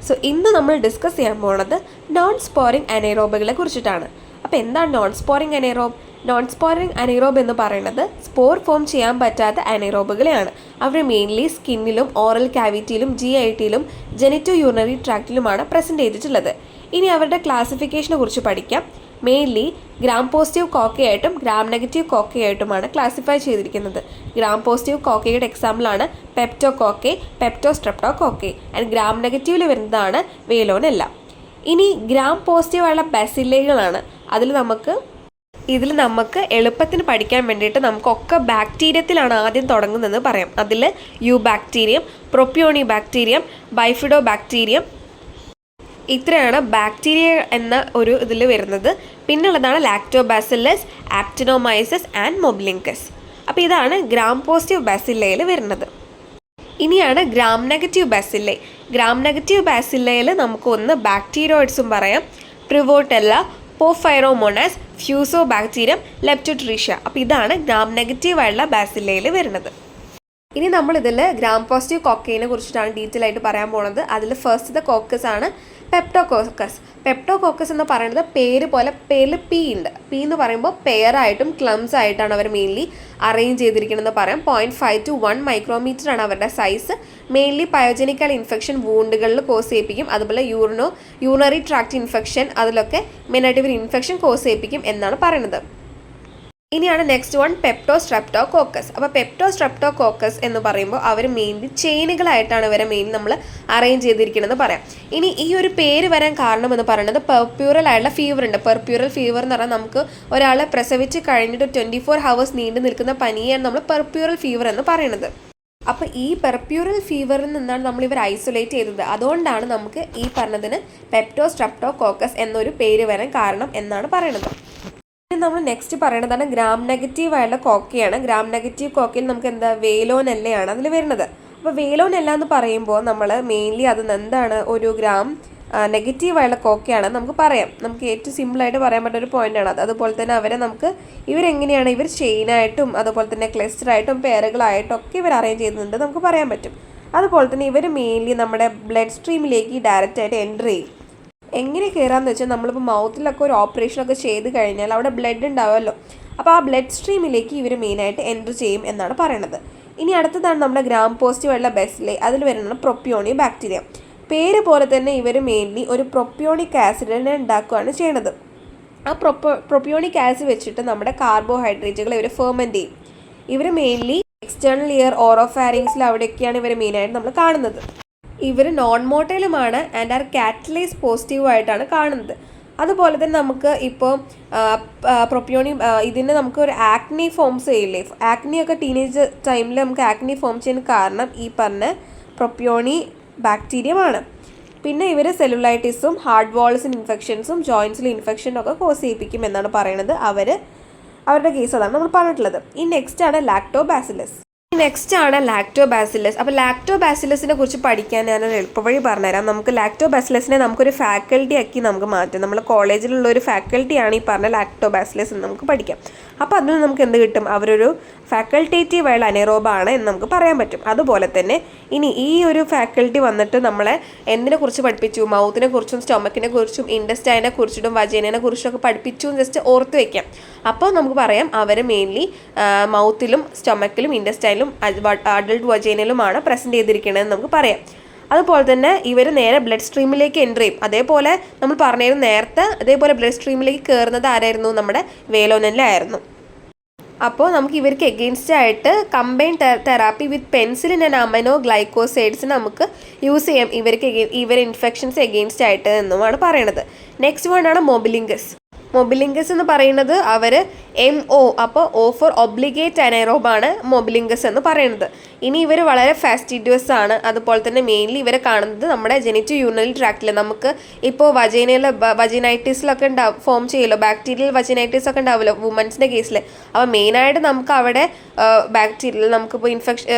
So ഇന്ന് നമ്മൾ discuss ചെയ്യാൻ പോകുന്നത് നോൺ സ്പോറിംഗ് അനൈറോബുകളെ കുറിച്ചിട്ടാണ്. അപ്പോൾ എന്താണ് non sporing anaerobe? Non sporing anaerobe എന്ന് പറയുന്നത് സ്പോർ ഫോം ചെയ്യാൻ പറ്റാത്ത അനൈറോബുകളെയാണ്. അവർ മെയിൻലി സ്കിന്നിലും ഓറൽ കാവിറ്റിയിലും GIT-യിലും ജെനിറ്റോ യൂറിനറി ട്രാക്റ്റിലുമാണ് പ്രസൻറ്റ് ചെയ്തിട്ടുള്ളത്. ഇനി അവരുടെ ക്ലാസിഫിക്കേഷനെ കുറിച്ച് പഠിക്കാം. മെയിൻലി ഗ്രാം പോസിറ്റീവ് കോക്കയായിട്ടും ഗ്രാം നെഗറ്റീവ് കോക്കയായിട്ടുമാണ് ക്ലാസിഫൈ ചെയ്തിരിക്കുന്നത്. ഗ്രാം പോസിറ്റീവ് കോക്കയുടെ എക്സാമ്പിളാണ് പെപ്റ്റോകോക്കെ, പെപ്റ്റോസ്ട്രെപ്റ്റോകോക്കെ. ആൻഡ് ഗ്രാം നെഗറ്റീവിൽ വരുന്നതാണ് വേലോനെല്ല. ഇനി ഗ്രാം പോസിറ്റീവ് ആയുള്ള ബാസില്ലകളാണ്. ഇതിൽ നമുക്ക് എളുപ്പത്തിന് പഠിക്കാൻ വേണ്ടിയിട്ട് നമുക്കൊക്കെ ബാക്ടീരിയത്തിലാണ് ആദ്യം തുടങ്ങുന്നതെന്ന് പറയാം. അതിൽ യു ബാക്ടീരിയം, പ്രൊപ്പിയോണി ബാക്ടീരിയം, ബൈഫിഡോ ബാക്ടീരിയം, ഇത്രയാണ് ബാക്ടീരിയ എന്ന ഒരു ഇതിൽ വരുന്നത്. പിന്നുള്ളതാണ് ലാക്ടോബാസില്ലസ്, ആക്ടിനോമൈസസ് ആൻഡ് മൊബിലിങ്കസ്. അപ്പോൾ ഇതാണ് ഗ്രാം പോസിറ്റീവ് ബാസില്ലയിൽ വരുന്നത്. ഇനിയാണ് ഗ്രാം നെഗറ്റീവ് ബാസില്ല. ഗ്രാം നെഗറ്റീവ് ബാസില്ലയിൽ നമുക്ക് ഒന്ന് ബാക്ടീരിയോയിഡ്സും പറയാം, പ്രിവോട്ടെല്ല, പോഫൈറോമോണാസ്, ഫ്യൂസോ ബാക്ടീരിയം, ലെപ്റ്റോട്രീഷ്യ. അപ്പോൾ ഇതാണ് ഗ്രാം നെഗറ്റീവായുള്ള ബാസില്ലയിൽ വരുന്നത്. ഇനി നമ്മളിതിൽ ഗ്രാം പോസിറ്റീവ് കോക്കയിനെ കുറിച്ചിട്ടാണ് ഡീറ്റെയിൽ ആയിട്ട് പറയാൻ പോകുന്നത്. അതിൽ ഫസ്റ്റത്തെ കോക്കസ് ആണ് പെപ്റ്റോകോക്കസ്. പെപ്റ്റോകോക്കസ് എന്ന് പറയുന്നത് പേര് പോലെ പേരിൽ പി ഉണ്ട്. പി എന്ന് പറയുമ്പോൾ പെയറായിട്ടും ക്ലംസ് ആയിട്ടാണ് അവർ മെയിൻലി അറേഞ്ച് ചെയ്തിരിക്കണമെന്ന് പറയാം. 0.5 to 1 മൈക്രോമീറ്റർ ആണ് അവരുടെ സൈസ്. മെയിൻലി പയോജനിക്കൽ ഇൻഫെക്ഷൻ വൂണ്ടുകളിൽ കോസ് ചെയ്യിപ്പിക്കും. അതുപോലെ യൂറിനറി ട്രാക്ട് ഇൻഫെക്ഷൻ, അതിലൊക്കെ മെയിനായിട്ട് ഇവർ ഇൻഫെക്ഷൻ കോസ് ചെയ്യിപ്പിക്കും എന്നാണ് പറയുന്നത്. ഇനിയാണ് നെക്സ്റ്റ് വൺ പെപ്റ്റോസ്ട്രെപ്റ്റോകോക്കസ്. അപ്പോൾ പെപ്റ്റോസ്ട്രെപ്റ്റോകോക്കസ് എന്ന് പറയുമ്പോൾ അവർ മെയിൻലി ചെയിനുകളായിട്ടാണ് ഇവരെ മെയിൻലി നമ്മൾ അറേഞ്ച് ചെയ്തിരിക്കണമെന്ന് പറയാം. ഇനി ഈ ഒരു പേര് വരാൻ കാരണം എന്ന് പറയുന്നത് പെർപ്യൂറൽ ആയിട്ടുള്ള ഫീവർ ഉണ്ട്. പെർപ്യൂറൽ ഫീവർ എന്ന് പറഞ്ഞാൽ നമുക്ക് ഒരാളെ പ്രസവിച്ച് കഴിഞ്ഞിട്ട് 24 hours നീണ്ടു നിൽക്കുന്ന പനിയാണ് നമ്മൾ പെർപ്യൂറൽ ഫീവർ എന്ന് പറയുന്നത്. അപ്പോൾ ഈ പെർപ്യൂറൽ ഫീവറിൽ നിന്നാണ് നമ്മൾ ഇവർ ഐസൊലേറ്റ് ചെയ്തത്. അതുകൊണ്ടാണ് നമുക്ക് ഈ പറഞ്ഞതിന് പെപ്റ്റോസ്ട്രെപ്റ്റോകോക്കസ് എന്നൊരു പേര് വരാൻ കാരണം എന്നാണ് പറയുന്നത്. നമ്മൾ നെക്സ്റ്റ് പറയുന്നതാണ് ഗ്രാം നെഗറ്റീവ് ആയുള്ള കോക്കയാണ്. ഗ്രാം നെഗറ്റീവ് കോക്കയിൽ നമുക്ക് എന്താ വേലോനെല്ലയാണ് അതിൽ വരുന്നത്. അപ്പോൾ വേലോനെല്ല എന്ന് പറയുമ്പോൾ നമ്മൾ മെയിൻലി അത് എന്താണ് ഒരു ഗ്രാം നെഗറ്റീവായുള്ള കോക്കയാണ് നമുക്ക് പറയാം. നമുക്ക് ഏറ്റവും സിമ്പിളായിട്ട് പറയാൻ പറ്റുന്ന ഒരു പോയിൻ്റാണ് അത്. അതുപോലെ തന്നെ ഇവരെങ്ങനെയാണ് ഇവർ ചെയിനായിട്ടും അതുപോലെ തന്നെ ക്ലസ്റ്ററായിട്ടും പെയറുകളായിട്ടും ഒക്കെ ഇവർ അറേഞ്ച് ചെയ്യുന്നുണ്ട് നമുക്ക് പറയാൻ പറ്റും. അതുപോലെ തന്നെ ഇവർ മെയിൻലി നമ്മുടെ ബ്ലഡ് സ്ട്രീമിലേക്ക് ഡയറക്റ്റായിട്ട് എൻ്റർ ചെയ്യും. എങ്ങനെ കയറാമെന്ന് വെച്ചാൽ നമ്മളിപ്പോൾ മൗത്തിലൊക്കെ ഒരു ഓപ്പറേഷനൊക്കെ ചെയ്ത് കഴിഞ്ഞാൽ അവിടെ ബ്ലഡ് ഉണ്ടാവുമല്ലോ. അപ്പോൾ ആ ബ്ലഡ് സ്ട്രീമിലേക്ക് ഇവർ മെയിനായിട്ട് എൻ്റർ ചെയ്യും എന്നാണ് പറയുന്നത്. ഇനി അടുത്തതാണ് നമ്മുടെ ഗ്രാം പോസിറ്റീവ് ഉള്ള ബാസില്ല. അതിൽ വരുന്നതാണ് പ്രൊപ്പിയോണി ബാക്ടീരിയ. പേര് പോലെ തന്നെ ഇവർ മെയിൻലി ഒരു പ്രൊപ്പിയോണിക് ആസിഡിനെ ഉണ്ടാക്കുകയാണ് ചെയ്യുന്നത്. ആ പ്രൊപ്പിയോണിക് ആസിഡ് വെച്ചിട്ട് നമ്മുടെ കാർബോഹൈഡ്രേറ്റുകൾ ഇവർ ഫെർമെൻറ്റ് ചെയ്യും. ഇവർ മെയിൻലി എക്സ്റ്റേണൽ ഇയർ, ഓറോഫാരിങ്സിൽ അവിടെയൊക്കെയാണ് ഇവർ മെയിനായിട്ട് നമ്മൾ കാണുന്നത്. ഇവർ നോൺ മോട്ടൈലുമാണ് ആൻഡ് ആർ കാറ്റലൈസ് പോസിറ്റീവായിട്ടാണ് കാണുന്നത്. അതുപോലെ തന്നെ നമുക്ക് ഇപ്പോൾ പ്രൊപ്പിയോണി ഇതിന് നമുക്ക് ഒരു ആക്നി ഫോംസ് ചെയ്യില്ലേ, ആക്നിയൊക്കെ ടീനേജ് ടൈമിൽ നമുക്ക് ആക്നി ഫോം ചെയ്യാൻ കാരണം ഈ പറഞ്ഞ പ്രൊപ്പിയോണി ബാക്ടീരിയമാണ്. പിന്നെ ഇവർ സെല്ലുലൈറ്റിസും ഹാർഡ് വാൾസിന് ഇൻഫെക്ഷൻസും ജോയിൻസിൽ ഇൻഫെക്ഷനും ഒക്കെ കോസ് ചെയ്യിപ്പിക്കും എന്നാണ് പറയുന്നത്. അവരുടെ കേസ് അതാണ് നമ്മൾ പറഞ്ഞിട്ടുള്ളത്. ഈ നെക്സ്റ്റ് ആണ് ലാക്ടോബാസിലസ്. നെക്സ്റ്റ് ആണ് ലാക്ടോബാസില്ലസ്. അപ്പോൾ ലാക്ടോബാസിലസിനെ കുറിച്ച് പഠിക്കാൻ ഞാനൊരു എളുപ്പവഴി പറഞ്ഞുതരാം. നമുക്ക് ലാക്ടോബാസിലസിനെ നമുക്കൊരു ഫാക്കൽറ്റി ആക്കി നമുക്ക് മാറ്റാം. നമ്മൾ കോളേജിലുള്ള ഒരു ഫാക്കൽറ്റിയാണ് ഈ പറഞ്ഞ ലാക്ടോബാസിലസ് എന്ന് നമുക്ക് പഠിക്കാം. അപ്പോൾ അതിൽ നമുക്ക് എന്ത് കിട്ടും? അവരൊരു ഫാക്കൽറ്റേറ്റീവ് ആയുള്ള അനൈറോബാണ് എന്ന് നമുക്ക് പറയാൻ പറ്റും. അതുപോലെ തന്നെ ഇനി ഈ ഒരു ഫാക്കൽറ്റി വന്നിട്ട് നമ്മളെ എന്തിനെക്കുറിച്ച് പഠിപ്പിച്ചു? മൗത്തിനെ കുറിച്ചും സ്റ്റൊമക്കിനെ കുറിച്ചും ഇൻഡസ്റ്റൈനെ കുറിച്ചിട്ടും വജൈനയെ കുറിച്ചൊക്കെ പഠിപ്പിച്ചു എന്ന് ജസ്റ്റ് ഓർത്ത് വയ്ക്കാം. അപ്പോൾ നമുക്ക് പറയാം അവർ മെയിൻലി മൗത്തിലും സ്റ്റൊമക്കിലും ഇൻഡസ്റ്റൈനിലും അഡൾട്ട് വജൈനയിലുമാണ് പ്രസൻറ്റ് ചെയ്തിരിക്കണമെന്ന് നമുക്ക് പറയാം. അതുപോലെ തന്നെ ഇവർ നേരെ ബ്ലഡ് സ്ട്രീമിലേക്ക് എൻ്റർ ചെയ്യും. അതേപോലെ നമ്മൾ പറഞ്ഞിരുന്നു നേരത്തെ, അതേപോലെ ബ്ലഡ് സ്ട്രീമിലേക്ക് കയറുന്നത് ആരായിരുന്നു? നമ്മുടെ വേലോനെല്ല ആയിരുന്നു. അപ്പോൾ നമുക്ക് ഇവർക്ക് എഗെയിൻസ്റ്റ് ആയിട്ട് combine therapy with penicillin and amino glycosides നമുക്ക് യൂസ് ചെയ്യാം ഇവർ ഇൻഫെക്ഷൻസ് എഗെയിൻസ്റ്റ് ആയിട്ട് എന്നുമാണ് പറയണത്. നെക്സ്റ്റ് വൺ ആണ് മൊബിലിങ്കസ്. മൊബിലിങ്കസ് എന്ന് പറയുന്നത് അവർ MO, അപ്പോൾ O ഫോർ ഒബ്ലിഗേറ്റ് അനൈറോബാണ് മൊബിലിങ്കസ് എന്ന് പറയുന്നത്. ഇനി ഇവർ വളരെ ഫാസ്റ്റിഡിയസ് ആണ്. അതുപോലെ തന്നെ മെയിൻലി ഇവരെ കാണുന്നത് നമ്മുടെ ജെനിറ്റോ യൂറിനറി ട്രാക്റ്റിൽ. നമുക്ക് ഇപ്പോൾ വജൈനൈറ്റിസിലൊക്കെ ഫോം ചെയ്യുമല്ലോ, ബാക്ടീരിയൽ വജൈനൈറ്റിസ് ഒക്കെ ഉണ്ടാവുമല്ലോ വുമൻസിൻ്റെ കേസിൽ. അപ്പോൾ മെയിനായിട്ട് നമുക്ക് അവിടെ ബാക്ടീരിയൽ നമുക്കിപ്പോൾ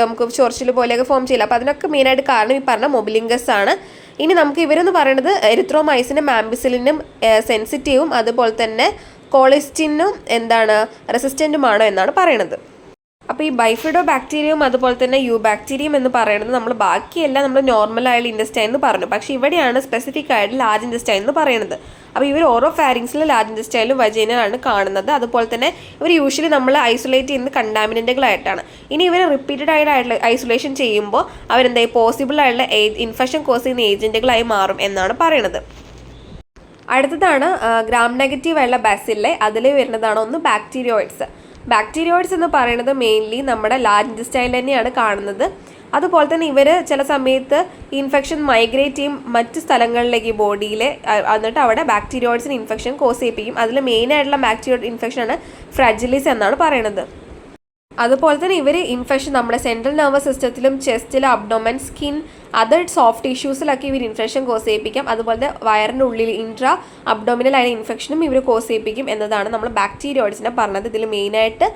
നമുക്ക് ചൊറിച്ചിൽ പോലെയൊക്കെ ഫോം ചെയ്യില്ല. അപ്പോൾ അതിനൊക്കെ മെയിനായിട്ട് കാരണം ഈ പറഞ്ഞ മൊബിലിങ്കസ് ആണ്. ഇനി നമുക്ക് ഇവരെന്ന് പറയുന്നത് എരിത്രോമൈസിനും ആംബിസിലിനും സെൻസിറ്റീവും അതുപോലെ തന്നെ കോളിസ്റ്റിനും റെസിസ്റ്റൻറ്റുമാണോ എന്നാണ് പറയുന്നത്. അപ്പോൾ അപ്പോൾ ഈ ബൈഫിഡോ ബാക്ടീരിയയും അതുപോലെ തന്നെ യു ബാക്ടീരിയം എന്ന് പറയുന്നത് നമ്മൾ ബാക്കിയെല്ലാം നമ്മൾ നോർമലായുള്ള ഇൻഡസ്റ്റൈൻ എന്ന് പറഞ്ഞു. പക്ഷേ ഇവിടെയാണ് സ്പെസിഫിക് ആയിട്ട് ലാർജ് ഇൻഡസ്റ്റൈൻ എന്ന് പറയുന്നത്. അപ്പോൾ ഇവർ ഓരോ ഫാരിങ്സിലും ലാർജ് ഇൻഡസ്റ്റൈനിലും വജൈനയിലാണ് കാണുന്നത്. അതുപോലെ തന്നെ ഇവർ യൂഷ്വലി നമ്മൾ ഐസൊലേറ്റ് ചെയ്യുന്നത് കണ്ടാമിനൻറ്റുകളായിട്ടാണ്. ഇനി ഇവർ റിപ്പീറ്റഡ് ആയിട്ടുള്ള ഐസൊലേഷൻ ചെയ്യുമ്പോൾ അവരെന്തായി പോസിബിൾ ആയിട്ടുള്ള ഇൻഫെക്ഷൻ കോസ് ചെയ്യുന്ന ഏജൻറ്റുകളായി മാറും എന്നാണ് പറയുന്നത്. അടുത്തതാണ് ഗ്രാം നെഗറ്റീവ് ആയിട്ടുള്ള ബാസിലെ. അതിൽ വരുന്നതാണ് ഒന്ന് ബാക്ടീരിയോയിഡ്സ്. ബാക്ടീരിയോയിഡ്സ് എന്ന് പറയുന്നത് മെയിൻലി നമ്മുടെ ലാർജ് ഇൻഡസ്റ്റൈനിൽ തന്നെയാണ് കാണുന്നത്. അതുപോലെ തന്നെ ഇവർ ചില സമയത്ത് ഇൻഫെക്ഷൻ മൈഗ്രേറ്റ് ചെയ്യും മറ്റ് സ്ഥലങ്ങളിലേക്ക് ബോഡിയിൽ, എന്നിട്ട് അവിടെ ബാക്ടീരിയോയിഡ്സിന് ഇൻഫെക്ഷൻ കോസ് ചെയ്യിപ്പിക്കും. അതിൽ മെയിനായിട്ടുള്ള ബാക്ടീരിയോയിഡ് ഇൻഫെക്ഷനാണ് ഫ്രാജിലിസ് എന്നാണ് പറയുന്നത്. അതുപോലെ തന്നെ ഇവർ ഇൻഫെക്ഷൻ നമ്മുടെ സെൻട്രൽ നെർവസ് സിസ്റ്റത്തിലും ചെസ്റ്റിലും അബ്ഡോമൻ, സ്കിൻ, അതർ സോഫ്റ്റ് ടിഷ്യൂസിലൊക്കെ ഇവർ ഇൻഫെക്ഷൻ കോസ് ചെയ്യിപ്പിക്കാം. അതുപോലെ വയറിൻ്റെ ഉള്ളിൽ ഇൻട്രാ അബ്ഡോമിനൽ ആയ ഇൻഫെക്ഷനും ഇവർ കോസ് ചെയ്യിപ്പിക്കും എന്നതാണ് നമ്മൾ ബാക്ടീരിയോയിഡ്സിനെ പറഞ്ഞത്. ഇതിൽ മെയിനായിട്ട്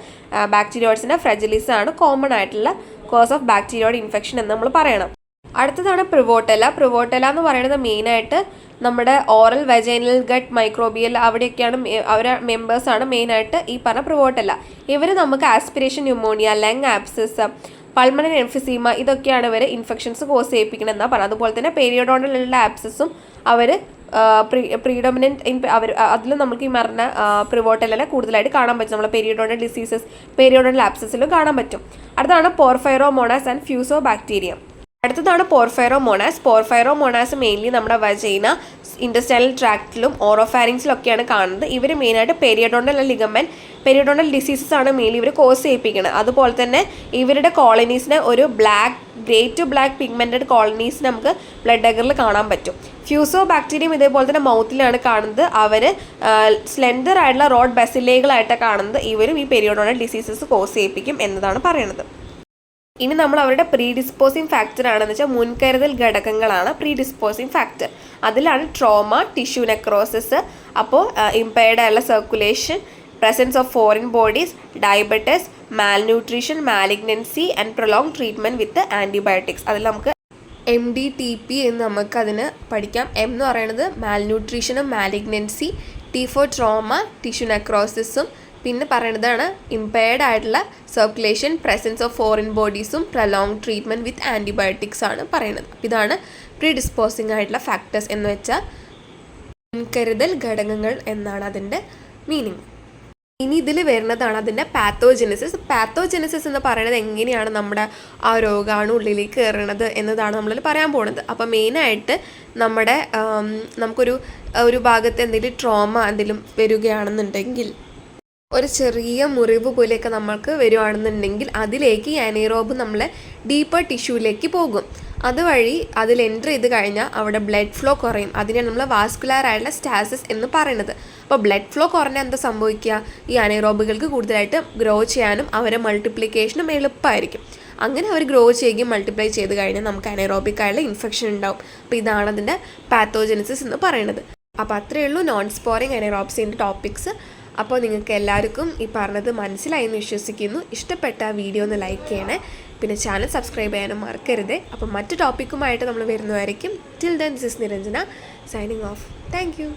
ബാക്ടീരിയോയിഡ്സിൻ്റെ ഫ്രാജിലിസ് ആണ് കോമൺ ആയിട്ടുള്ള കോസ് ഓഫ് ബാക്ടീരിയോയിഡ് ഇൻഫെക്ഷൻ എന്ന് നമ്മൾ പറയണം. അടുത്തതാണ് പ്രിവോട്ടെല്ല. പ്രിവോട്ടെല്ല എന്ന് പറയുന്നത് മെയിനായിട്ട് നമ്മുടെ ഓറൽ വെജൈനൽ ഗട്ട് മൈക്രോബിയൽ അവിടെയൊക്കെയാണ് അവരെ മെമ്പേഴ്സാണ് മെയിനായിട്ട് ഈ പറഞ്ഞ പ്രിവോട്ടെല്ല. ഇവർ നമുക്ക് aspiration pneumonia, lung abscess, pulmonary emphysema ഇതൊക്കെയാണ് ഇവർ ഇൻഫെക്ഷൻസ് കോസ് ചെയ്യിപ്പിക്കണമെന്നാണ് പറഞ്ഞത്. അതുപോലെ തന്നെ പെരിയോഡോണ്ടലുള്ള ആബ്സസും അവർ പ്രീഡോമിനൻറ്റ് അവർ അതിൽ നമുക്ക് ഈ പറഞ്ഞ പ്രിവോട്ടെല്ലിനെ കൂടുതലായിട്ട് കാണാൻ പറ്റും. നമ്മളെ പെരിയോഡോണ്ടൽ ഡിസീസസ്, പെരിയോഡോണ്ടൽ ആബ്സസിലും കാണാൻ പറ്റും. അടുത്താണ് പോർഫൈറോമോണാസ് ആൻഡ് ഫ്യൂസോ ബാക്ടീരിയം. അടുത്തതാണ് പോർഫൈറോമോണാസ്. പോർഫൈറോമോണാസ് മെയിൻലി നമ്മുടെ വജൈന, ഇൻഡസ്റ്റൈനൽ ട്രാക്റ്റിലും ഓറോഫാരിങ്സിലൊക്കെയാണ് കാണുന്നത്. ഇവർ മെയിനായിട്ട് പെരിയോഡോണ്ടൽ ലിഗമെൻറ്റ്, പെരിയോഡോണ്ടൽ ഡിസീസസ് ആണ് മെയിൻലി ഇവർ കോസ് ചെയ്യിപ്പിക്കുന്നത്. അതുപോലെ തന്നെ ഇവരുടെ കോളനീസിനെ ഒരു grey to black pigmented colonies നമുക്ക് ബ്ലഡ് അഗറിൽ കാണാൻ പറ്റും. ഫ്യൂസോ ബാക്ടീരിയം ഇതേപോലെ തന്നെ മൗത്തിലാണ് കാണുന്നത്. അവർ സ്ലെൻഡർ ആയിട്ടുള്ള റോഡ് ബസിലേകളായിട്ടാണ് കാണുന്നത്. ഇവരും ഈ പെരിയോഡോണ്ടൽ ഡിസീസസ് കോസ് ചെയ്യിപ്പിക്കും എന്നതാണ് പറയുന്നത്. ഇനി നമ്മൾ അവരുടെ പ്രീഡിസ്പോസിങ് ഫാക്ടർ ആണെന്ന് വെച്ചാൽ മുൻകരുതൽ ഘടകങ്ങളാണ് പ്രീഡിസ്പോസിങ് ഫാക്ടർ. അതിലാണ് ട്രോമ, ടിഷ്യൂ നെക്രോസിസ്, അപ്പോൾ ഇമ്പയർഡ് ആയുള്ള circulation, presence of foreign bodies, diabetes, malnutrition, malignancy and prolong treatment with antibiotics. അതിൽ നമുക്ക് MDTP എന്ന് നമുക്കതിന് പഠിക്കാം. എം എന്ന് പറയുന്നത് മാൽന്യൂട്രീഷനും malignancy, T for trauma, tissue നെക്രോസിസും, പിന്നെ പറയുന്നതാണ് ഇമ്പയർഡ് ആയിട്ടുള്ള സർക്കുലേഷൻ, പ്രസൻസ് ഓഫ് ഫോറിൻ ബോഡീസും, പ്രൊലോങ് ട്രീറ്റ്മെൻറ്റ് വിത്ത് ആൻറ്റിബയോട്ടിക്സ് ആണ് പറയുന്നത്. അപ്പോൾ ഇതാണ് പ്രീഡിസ്പോസിങ് ആയിട്ടുള്ള ഫാക്ടേഴ്സ് എന്ന് വെച്ചാൽ മുൻകരുതൽ ഘടകങ്ങൾ എന്നാണ് അതിൻ്റെ മീനിങ്. ഇനി ഇതിൽ വരുന്നതാണ് അതിൻ്റെ പാത്തോജെനിസിസ്. പാത്തോജെനിസിസ് എന്ന് പറയുന്നത് എങ്ങനെയാണ് നമ്മുടെ ആ രോഗാണു ഉള്ളിലേക്ക് കയറുന്നത് എന്നതാണ് നമ്മളിൽ പറയാൻ പോകുന്നത്. അപ്പോൾ മെയിനായിട്ട് നമ്മുടെ നമുക്കൊരു ഭാഗത്ത് എന്തെങ്കിലും ട്രോമ എന്തെങ്കിലും വരികയാണെന്നുണ്ടെങ്കിൽ, ഒരു ചെറിയ മുറിവ് പോലെയൊക്കെ നമ്മൾക്ക് വരുവാണെന്നുണ്ടെങ്കിൽ അതിലേക്ക് ഈ അനൈറോബ് നമ്മളെ ഡീപ്പർ ടിഷ്യൂവിലേക്ക് പോകും. അതുവഴി അതിൽ എൻ്റർ ചെയ്ത് കഴിഞ്ഞാൽ അവിടെ ബ്ലഡ് ഫ്ലോ കുറയും. അതിനെയാണ് നമ്മൾ വാസ്കുലാർ ആയിട്ടുള്ള സ്റ്റാസിസ് എന്ന് പറയുന്നത്. അപ്പോൾ ബ്ലഡ് ഫ്ലോ കുറഞ്ഞാൽ എന്താ സംഭവിക്കുക? ഈ അനൈറോബുകൾക്ക് കൂടുതലായിട്ട് ഗ്രോ ചെയ്യാനും അവരെ മൾട്ടിപ്ലിക്കേഷനും എളുപ്പമായിരിക്കും. അങ്ങനെ അവർ ഗ്രോ ചെയ്യുകയും മൾട്ടിപ്ലൈ ചെയ്ത് കഴിഞ്ഞാൽ നമുക്ക് അനൈറോബിക് ആയിട്ടുള്ള ഇൻഫെക്ഷൻ ഉണ്ടാവും. അപ്പോൾ ഇതാണ് അതിൻ്റെ പാത്തോജെനിസിസ് എന്ന് പറയുന്നത്. അപ്പോൾ അത്രയേ ഉള്ളൂ നോൺ സ്പോറിങ് അനൈറോബ്സിൻ്റെ ടോപ്പിക്സ്. അപ്പോൾ നിങ്ങൾക്ക് എല്ലാവർക്കും ഈ പറഞ്ഞത് മനസ്സിലായി എന്ന് വിശ്വസിക്കുന്നു. ഇഷ്ടപ്പെട്ട വീഡിയോ ഒന്ന് ലൈക്ക് ചെയ്യണേ, പിന്നെ ചാനൽ സബ്സ്ക്രൈബ് ചെയ്യാനും മറക്കരുത്. അപ്പോൾ മറ്റു ടോപ്പിക്കുമായിട്ട് നമ്മൾ വരുന്നതായിരിക്കും. Till then this is Niranjana signing off. Thank you.